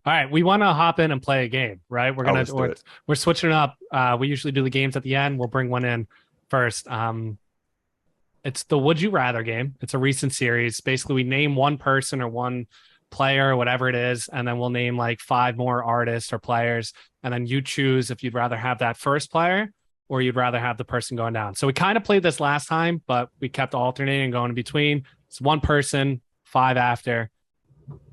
All right, we want to hop in and play a game, right? Oh, let's do it. We're switching it up. We usually do the games at the end. We'll bring one in first. It's the Would You Rather game. It's a recent series. Basically, we name one person or one player or whatever it is, and then we'll name like five more artists or players, and then you choose if you'd rather have that first player or you'd rather have the person going down. So we kind of played this last time, but we kept alternating and going in between. It's one person, five after.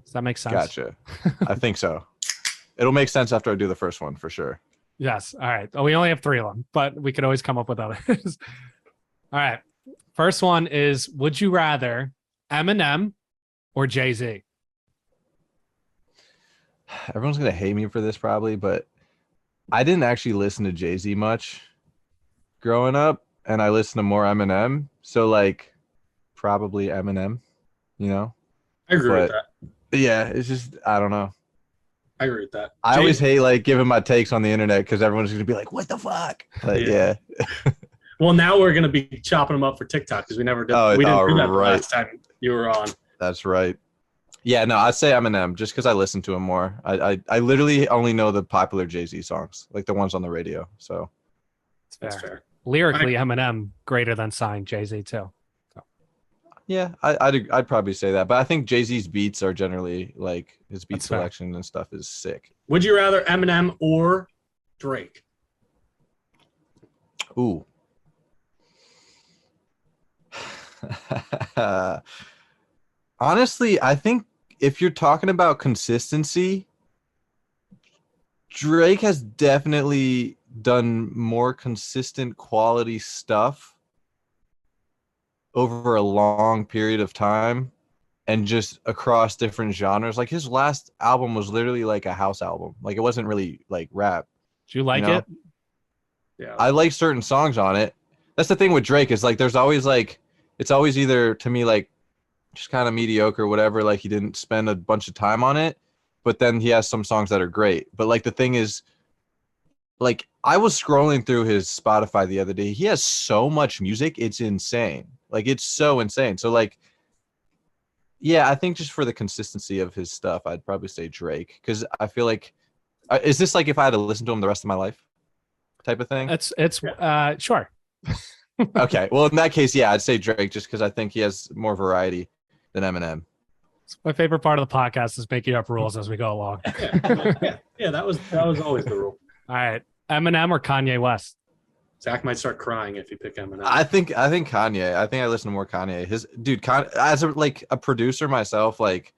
Does that make sense? Gotcha. I think so. It'll make sense after I do the first one for sure. Yes. All right. Well, we only have three of them, but we could always come up with others. All right. First one is, would you rather Eminem or Jay-Z? Everyone's going to hate me for this probably, but I didn't actually listen to Jay-Z much growing up, and I listened to more Eminem. So, like, probably Eminem, you know? I agree with that. Yeah, it's just, I don't know. I agree with that. I always hate, like, giving my takes on the internet because everyone's going to be like, what the fuck? But, yeah. Well, now we're going to be chopping them up for TikTok because we never did. We didn't do that the last time you were on. That's right. Yeah, no, I'd say Eminem just because I listen to him more. I literally only know the popular Jay-Z songs, like the ones on the radio. So that's fair. Lyrically, Eminem greater than signed Jay-Z too. So. Yeah, I'd probably say that. But I think Jay-Z's beats are generally like his beat selection and stuff is sick. Would you rather Eminem or Drake? Ooh. Honestly, I think if you're talking about consistency, Drake has definitely done more consistent quality stuff over a long period of time and just across different genres. Like his last album was literally like a house album. Like it wasn't really like rap. Do you like it? Yeah. I like certain songs on it. That's the thing with Drake is like there's always like it's always either to me like just kind of mediocre or whatever, like he didn't spend a bunch of time on it, but then he has some songs that are great. But like the thing is, like I was scrolling through his Spotify the other day. He has so much music, it's insane. Like it's so insane. So like, yeah, I think just for the consistency of his stuff, I'd probably say Drake because I feel like, is this like if I had to listen to him the rest of my life, type of thing? It's sure. Okay, well in that case, yeah, I'd say Drake just because I think he has more variety than Eminem. My favorite part of the podcast is making up rules as we go along. Yeah, that was always the rule. All right, Eminem or Kanye West? Zach might start crying if you pick Eminem. I think Kanye. I think I listen to more Kanye. As a producer myself, like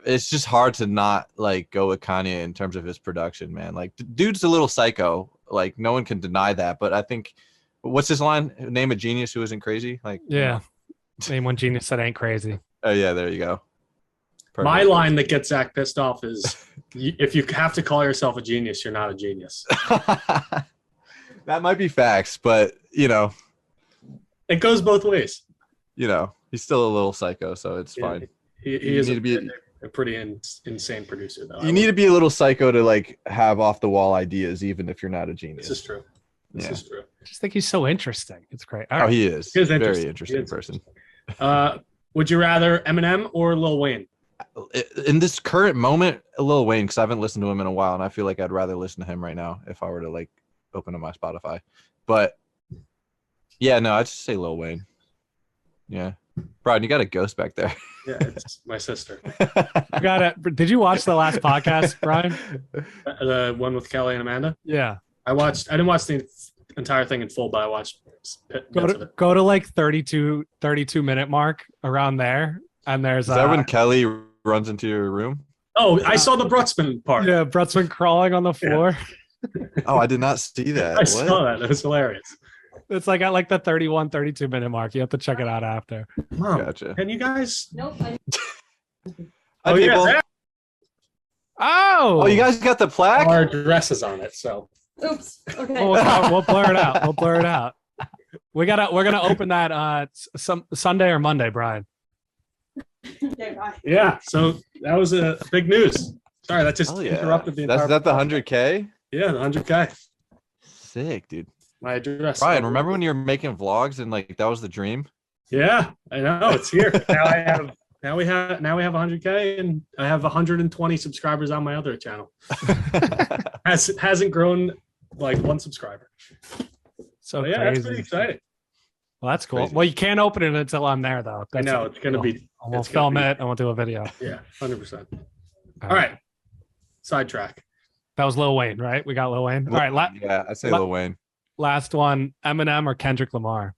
it's just hard to not like go with Kanye in terms of his production, man. Like dude's a little psycho. Like no one can deny that. But I think what's his line? Name a genius who isn't crazy. Like yeah. Name one genius that ain't crazy. Oh, yeah, there you go. Perfect. My line that gets Zach pissed off is, if you have to call yourself a genius, you're not a genius. That might be facts, but, you know. It goes both ways. You know, he's still a little psycho, so it's fine. He is a pretty insane producer, though. You need to be a little psycho to, like, have off-the-wall ideas, even if you're not a genius. This is true. This is true. I just think he's so interesting. It's great. All right. He is. He's a very interesting person. Would you rather Eminem or Lil Wayne? In this current moment, Lil Wayne, because I haven't listened to him in a while, and I feel like I'd rather listen to him right now if I were to like open up my Spotify. But yeah, no, I'd just say Lil Wayne. Yeah, Brian, you got a ghost back there. Yeah, it's my sister. You got it. Did you watch the last podcast, Brian? The one with Kelly and Amanda? Yeah, I didn't watch the entire thing in full, but I watched. Go to like 32 minute mark around there, and there's is that when Kelly runs into your room? Oh, I saw the Brutzman part. Yeah, Brutzman crawling on the floor. Yeah. Oh, I did not see that. I saw that. It was hilarious. It's like at like the 32 minute mark. You have to check it out after. Mom, gotcha. Can you guys? Nope. Oh, yeah. Oh, you guys got the plaque? Our address is on it, so. Oops. Okay. We'll blur it out. We'll blur it out. We're gonna open that some Sunday or Monday, Brian. Okay, bye. Yeah. So that was a big news. Sorry, that just interrupted the entire. Is that the 100K? Yeah, the 100K. Sick, dude. My address. Brian, remember when you were making vlogs and like that was the dream? Yeah, I know. It's here. Now I Now we have 100K, and I have 120 subscribers on my other channel. Hasn't grown like 1 subscriber. So yeah, crazy. that's pretty exciting. Well, that's cool. Crazy. Well, you can't open it until I'm there, though. I know it's gonna be. I won't film it. I won't do a video. Yeah, 100%. All right. Sidetrack. That was Lil Wayne, right? We got Lil Wayne. All right. Yeah, I say Lil Wayne. Last one: Eminem or Kendrick Lamar?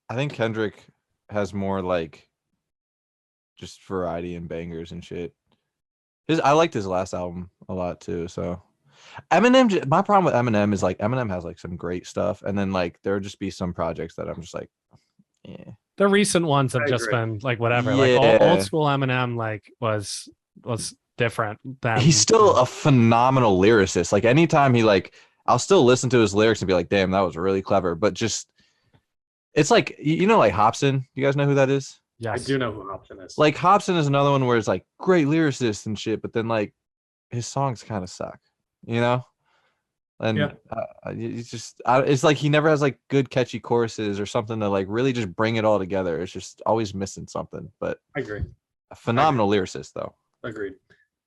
I think Kendrick has more like just variety and bangers and shit. I liked his last album a lot too. So Eminem, my problem with Eminem is like Eminem has like some great stuff, and then like there'll just be some projects that I'm just like, yeah. The recent ones have just been like whatever. Like old school Eminem like was different. Than He's still a phenomenal lyricist. Like anytime he like, I'll still listen to his lyrics and be like, damn, that was really clever. But just, it's like, you know, like Hopsin. You guys know who that is? Yes. I do know who Hopsin is. Like Hopsin is another one where it's like great lyricist and shit, but then like his songs kind of suck, you know? And it's just, it's like he never has like good catchy choruses or something to like really just bring it all together. It's just always missing something. But I agree. A phenomenal lyricist though. Agreed.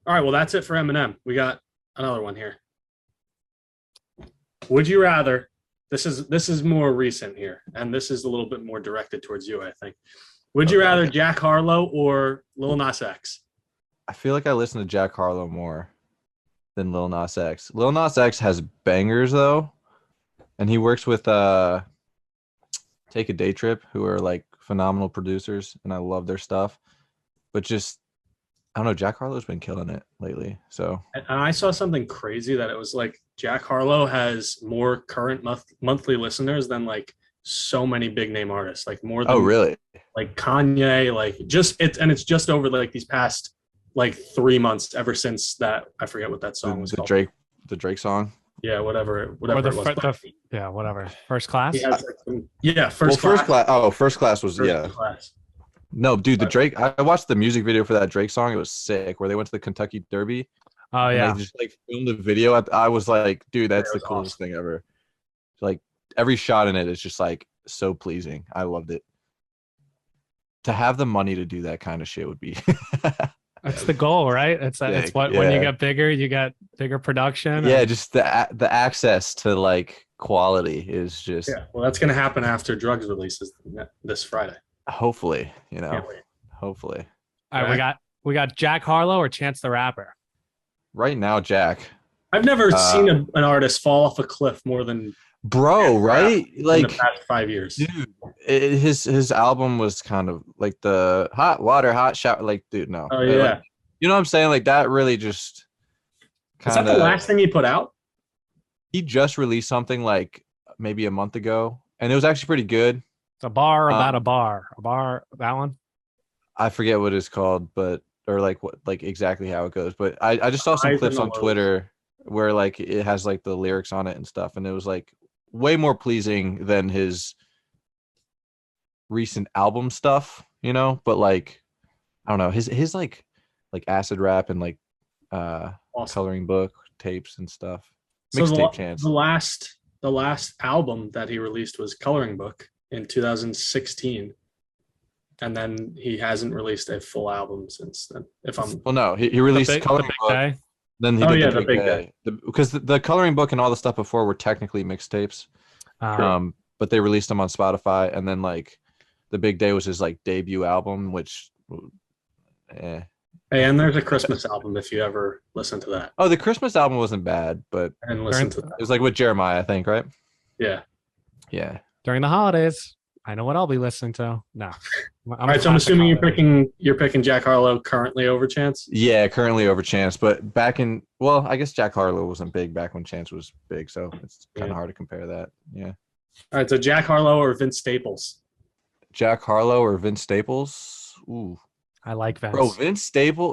All right, well that's it for Eminem. We got another one here. Would you rather? This is more recent here, and this is a little bit more directed towards you, I think. Would you rather Jack Harlow or Lil Nas X? I feel like I listen to Jack Harlow more than Lil Nas X. Lil Nas X has bangers though, and he works with Take a Day Trip, who are like phenomenal producers, and I love their stuff. But just, I don't know, Jack Harlow's been killing it lately. So, and I saw something crazy that it was like Jack Harlow has more current monthly listeners than like so many big name artists, like more than really? Like Kanye, like it's just over like these past like 3 months ever since that, I forget what that song was called. The Drake song. Yeah, whatever it was. Yeah, whatever. First Class. First Class. Oh, First Class was Class. No, dude, the Drake. I watched the music video for that Drake song. It was sick. Where they went to the Kentucky Derby. Oh yeah. They just like filmed the video. I was like, dude, that's the coolest thing ever. Like every shot in it is just like so pleasing. I loved it. To have the money to do that kind of shit would be. That's the goal, right? It's what when you get bigger, you get bigger production. Yeah, just the access to like quality is just. Yeah, well, that's gonna happen after Drugs releases this Friday. Hopefully, you know. Hopefully. All right, we got Jack Harlow or Chance the Rapper. Right now, Jack. I've never seen an artist fall off a cliff more than. Bro, right? Like in the past 5 years, dude. His album was kind of like the hot water, hot shower. Like, dude, no. Oh yeah. Like, you know what I'm saying? Like that really just. Is that the last thing he put out? He just released something like maybe a month ago, and it was actually pretty good. It's a bar about a bar. That one. I forget what it's called, but or like what like exactly how it goes. But I just saw some clips on Twitter where like it has like the lyrics on it and stuff, and it was like way more pleasing than his recent album stuff, you know. But like I don't know, his like acid rap and like coloring book tapes and stuff. Mixtape Chance. The last album that he released was Coloring Book in 2016. And then he hasn't released a full album since then. He released Coloring Book. Day. Then he did the Big Day. Because the Coloring Book and all the stuff before were technically mixtapes. But they released them on Spotify, and then like the Big Day was his like debut album, which Hey, and there's a Christmas album if you ever listen to that. Oh, the Christmas album wasn't bad, but and listen to that. It was like with Jeremiah, I think, right? Yeah. During the holidays. I know what I'll be listening to. No. All right, so I'm assuming you're picking Jack Harlow currently over Chance? Yeah, currently over Chance. But I guess Jack Harlow wasn't big back when Chance was big, so it's kind of hard to compare that. Yeah. All right, so Jack Harlow or Vince Staples? Jack Harlow or Vince Staples? Ooh. I like Vince. Bro,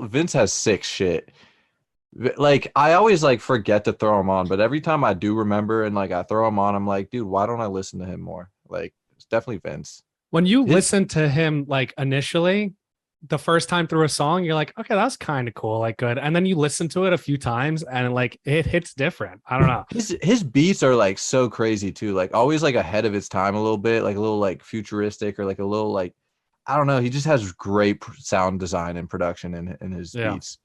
Vince has sick shit. Like, I always like forget to throw him on, but every time I do remember and like I throw him on, I'm like, dude, why don't I listen to him more? Like, it's definitely Vince. When you listen to him like initially, the first time through a song, you're like, okay, that's kind of cool, like good. And then you listen to it a few times and like it hits different. I don't know. His beats are like so crazy too, like always like ahead of its time a little bit, like a little like futuristic or like a little like I don't know. He just has great sound design and production in his beats.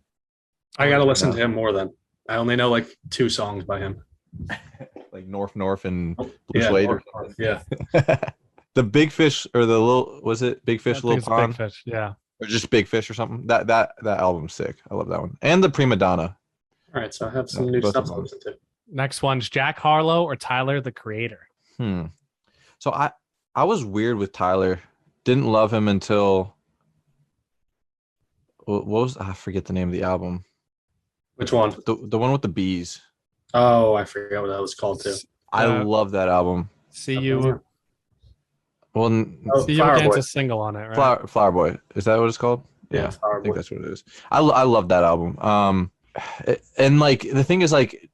I gotta listen to him more then. I only know like 2 songs by him. Like North and Blue Suede. North, yeah. The Big Fish or the little was it Big Fish Little Pond? Big Fish, yeah. Or just Big Fish or something. That album's sick. I love that one. And the Prima Donna. All right, so I have some new stuff to listen to. Next one's Jack Harlow or Tyler the Creator. So I was weird with Tyler. Didn't love him until what was I forget the name of the album. Which one? The one with the bees. Oh, I forget what that was called too. I love that album. See You. Well, See You Again's a single on it, right? Flower Boy. Is that what it's called? Yeah, I think that's what it is. I love that album. And like the thing is like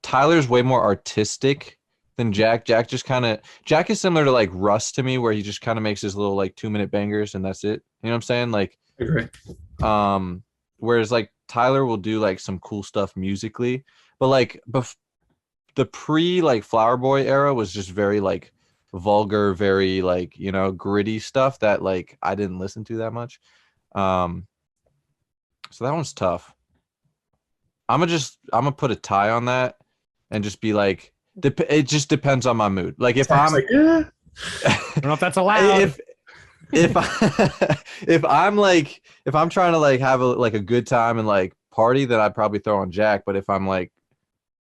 Tyler's way more artistic than Jack. Jack is similar to like Russ to me, where he just kind of makes his little like 2-minute bangers and that's it. You know what I'm saying? Like, I agree. Whereas like Tyler will do like some cool stuff musically, but like the pre like Flower Boy era was just very like vulgar, very like, you know, gritty stuff that like I didn't listen to that much. So that one's tough. I'm gonna put a tie on that and just be like, it just depends on my mood. Like if I'm like, I don't know if that's allowed. If I'm trying to like have a good time and like party, then I'd probably throw on Jack. But if I'm like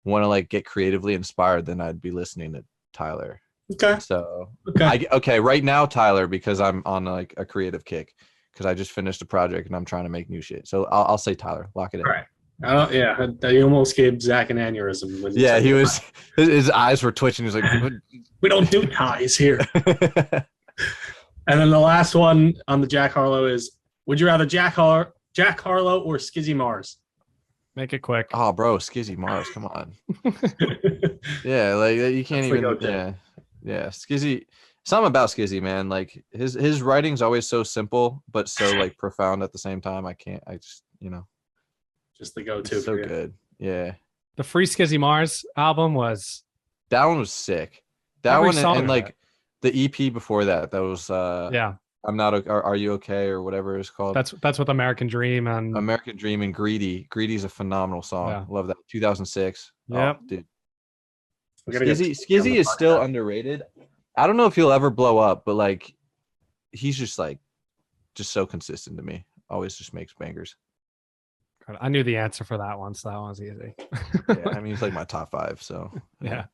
want to like get creatively inspired, then I'd be listening to Tyler. Okay. So right now Tyler, because I'm on like a creative kick because I just finished a project and I'm trying to make new shit. So I'll say Tyler. Lock it in. All right. You almost gave Zach an aneurysm. When he was. His eyes were twitching. He was like, "We don't do ties here." And then the last one on the Jack Harlow is: would you rather Jack Harlow or Skizzy Mars? Make it quick. Oh, bro, Skizzy Mars, come on. Yeah, like you can't even. Yeah, Skizzy. Something about Skizzy, man. Like his writing's always so simple, but so like profound at the same time. I just just the go-to. So good. Yeah. The Free Skizzy Mars album was. That one was sick. That one and like the EP before that. That was. I'm not. Are you okay or whatever it's called? That's with American Dream and Greedy. Greedy's a phenomenal song. Yeah. Love that. 2006. Yep. Oh, dude. Skizzy is still underrated. I don't know if he'll ever blow up, but like he's just so consistent to me. Always just makes bangers. I knew the answer for that one, so that one was easy. Yeah, I mean he's like my top 5, so yeah.